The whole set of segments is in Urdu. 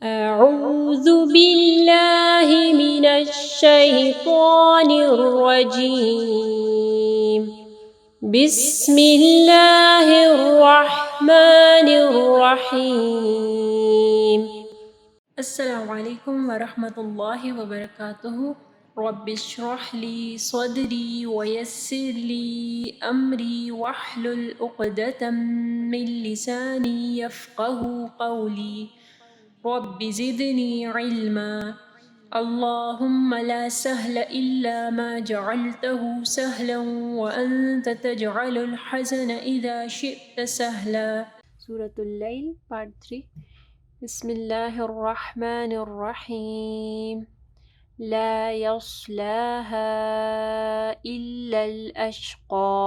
أعوذ بالله من الشيطان الرجيم. بسم الله الرحمن الرحيم. السلام علیکم ورحمۃ اللہ وبرکاتہ. رب اشرح لی صدری ویسر لی امری واحلل عقدۃ من لسانی یفقهوا قولی. رب زدنی علما. اللهم لا سهل إلا ما جعلته سهلا وأنت تجعل الحزن إذا شئت سهلا. سورة اللیل پارٹ 3. بسم اللہ الرحمن الرحیم. لا يصلاها إلا الأشقى.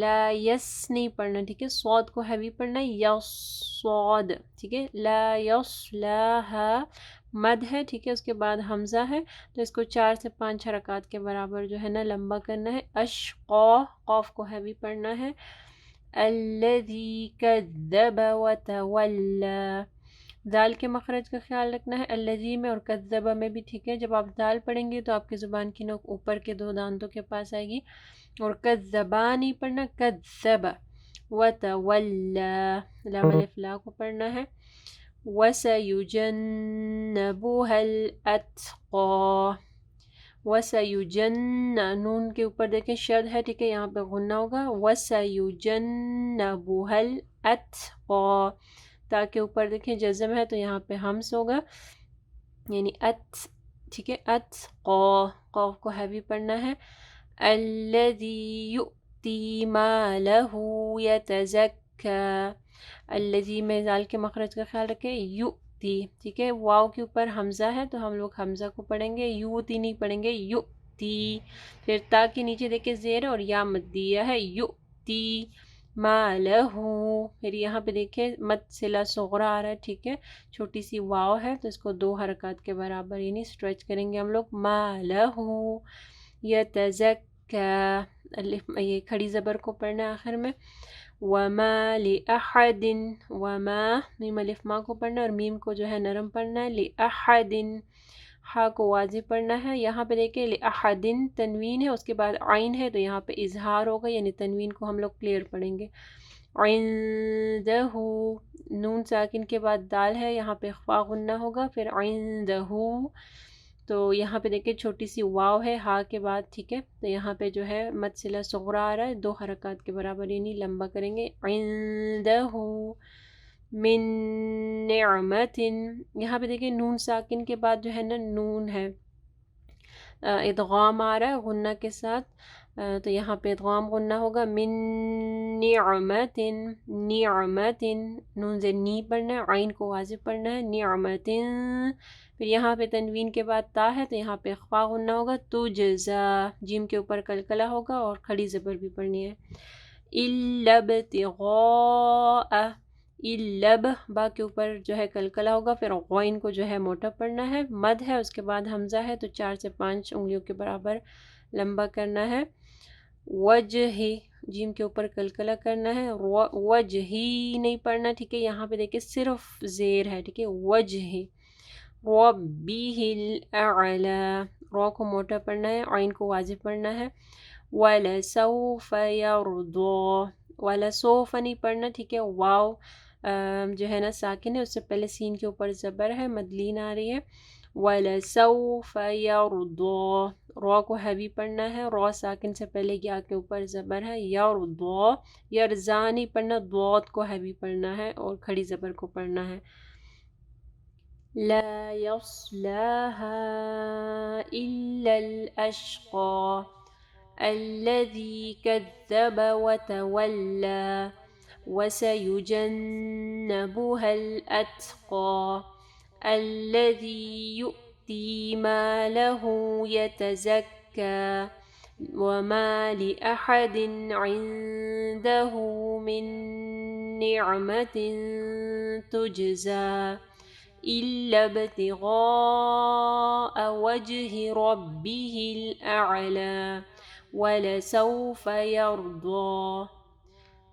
لا یس نہیں پڑھنا، ٹھیک ہے، صاد کو ہیوی پڑھنا ہے، یس صاد، ٹھیک ہے. لا یصلاها مد ہے، ٹھیک ہے، اس کے بعد حمزہ ہے تو اس کو 4 سے 5 حرکات کے برابر جو ہے نا لمبا کرنا ہے. اشقا قاف کو ہیوی پڑھنا ہے. الذی کذب وتولی. دال کے مخرج کا خیال رکھنا ہے الذی میں اور کذبہ میں بھی، ٹھیک ہے. جب آپ دال پڑھیں گے تو آپ کی زبان کی نوک اوپر کے 2 دانتوں کے پاس آئے گی، اور کذبا نہیں پڑھنا، کذب. وتولی لام الف لا کو پڑھنا ہے. وَسَيُجَنَّبُهَا الْأَتْقَى. وَسَيُجَنَّ نون کے اوپر دیکھیں شد ہے، ٹھیک ہے، یہاں پہ غنہ ہوگا. وَسَيُجَنَّبُهَا الْأَتْقَى. تا کے اوپر دیکھیں جزم ہے تو یہاں پہ حمز ہوگا، یعنی ات، ٹھیک ہے. اتقا قاف کو ہیوی پڑھنا ہے. الذی یؤتی مالہ یتزکی. الذی میں ذال کے مخرج کا خیال رکھیں. یؤتی، ٹھیک ہے، واو کے اوپر حمزہ ہے تو ہم لوگ حمزہ کو پڑھیں گے، یؤتی نہیں پڑھیں گے، یؤتی. پھر تا کے نیچے دیکھیں زیر اور یا مدیہ ہے. یؤتی مالہ. پھر یہاں پہ دیکھیں مد صلہ صغرا آ رہا ہے، ٹھیک ہے، چھوٹی سی واو ہے تو اس کو 2 حرکات کے برابر یعنی اسٹریچ کریں گے ہم لوگ. مالہ یتزکی. الف یہ کھڑی زبر کو پڑھنا ہے آخر میں. وما لأحد. وما میم الف ما کو پڑھنا ہے اور میم کو جو ہے نرم پڑھنا ہے. لأحد ہا کو واضح پڑھنا ہے. یہاں پہ دیکھیں لأحد تنوین ہے، اس کے بعد عین ہے تو یہاں پہ اظہار ہوگا، یعنی تنوین کو ہم لوگ کلیئر پڑھیں گے. عندہ نون ساکن کے بعد دال ہے، یہاں پہ اخفا غنہ ہوگا. پھر عندہ تو یہاں پہ دیکھیں چھوٹی سی واو ہے ہا کے بعد، ٹھیک ہے، تو یہاں پہ جو ہے مد صلہ صغرا آ رہا ہے، 2 حرکات کے برابر یعنی لمبا کریں گے. عندہ من نعمت. یہاں پہ دیکھیں نون ساکن کے بعد جو ہے نا نون ہے، ادغام آ رہا ہے غنہ کے ساتھ، تو یہاں پہ ادغام غنہ ہوگا. من نعمت. نعمت نون سے نی پڑھنا ہے، عین کو واضح پڑھنا ہے. نعمت. پھر یہاں پہ تنوین کے بعد تا ہے تو یہاں پہ اخفا غنہ ہوگا. تجزا جیم کے اوپر قلقلہ ہوگا اور کھڑی زبر بھی پڑھنی ہے. الا ابتغاء. الب با کے اوپر جو ہے قلقلہ ہوگا، پھر غین کو جو ہے موٹا پڑھنا ہے. مد ہے اس کے بعد حمزہ ہے تو 4 سے 5 انگلیوں کے برابر لمبا کرنا ہے. وجہ جیم کے اوپر قلقلہ کرنا ہے. وجہی نہیں پڑھنا، ٹھیک ہے، یہاں پہ دیکھیں صرف زیر ہے، ٹھیک ہے. وجہ. ربہ الاعلی رو کو موٹا پڑھنا ہے، عین کو واضح پڑھنا ہے. وَلَسَوْفَ يَرْضَى. وَلَسَوْفَ نہیں پڑھنا، ٹھیک ہے. واو جو ہے نا ساکن ہے، اس سے پہلے سین کے اوپر زبر ہے، مدلین آ رہی ہے. وَلَسَوْفَ يَرْضَى رو کو ہیوی پڑھنا ہے، رو ساکن سے پہلے یا کے اوپر زبر ہے. یرضا. یرزا نہیں پڑھنا، ضاد کو ہیوی پڑھنا ہے اور کھڑی زبر کو پڑھنا ہے. لا يصلاها إلا الأشقى. الذي كذب وتولى. وسيجنبها الأتقى. الذي يؤتي ماله يتزكى. وما لأحد عنده من نعمة تجزى إلا ابتغاء وجه ربه الأعلى ولسوف يرضى.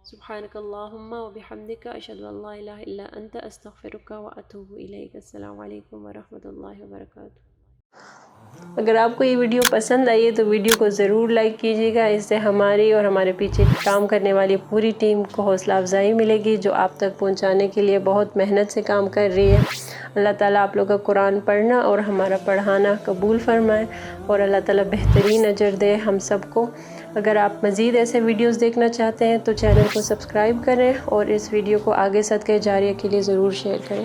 سبحانك اللهم وبحمدك أشهد أن لا إله إلا أنت أستغفرك وأتوب إليك. السلام علیکم ورحمۃ اللہ وبرکاتہ. اگر آپ کو یہ ویڈیو پسند آئی ہے تو ویڈیو کو ضرور لائک کیجیے گا. اس سے ہماری اور ہمارے پیچھے کام کرنے والی پوری ٹیم کو حوصلہ افزائی ملے گی جو آپ تک پہنچانے کے لیے بہت محنت سے کام کر رہی ہے. اللہ تعالیٰ آپ لوگوں کا قرآن پڑھنا اور ہمارا پڑھانا قبول فرمائے اور اللہ تعالیٰ بہترین اجر دے ہم سب کو. اگر آپ مزید ایسے ویڈیوز دیکھنا چاہتے ہیں تو چینل کو سبسکرائب کریں اور اس ویڈیو کو آگے صدقہ جاریہ کے لیے ضرور شیئر کریں.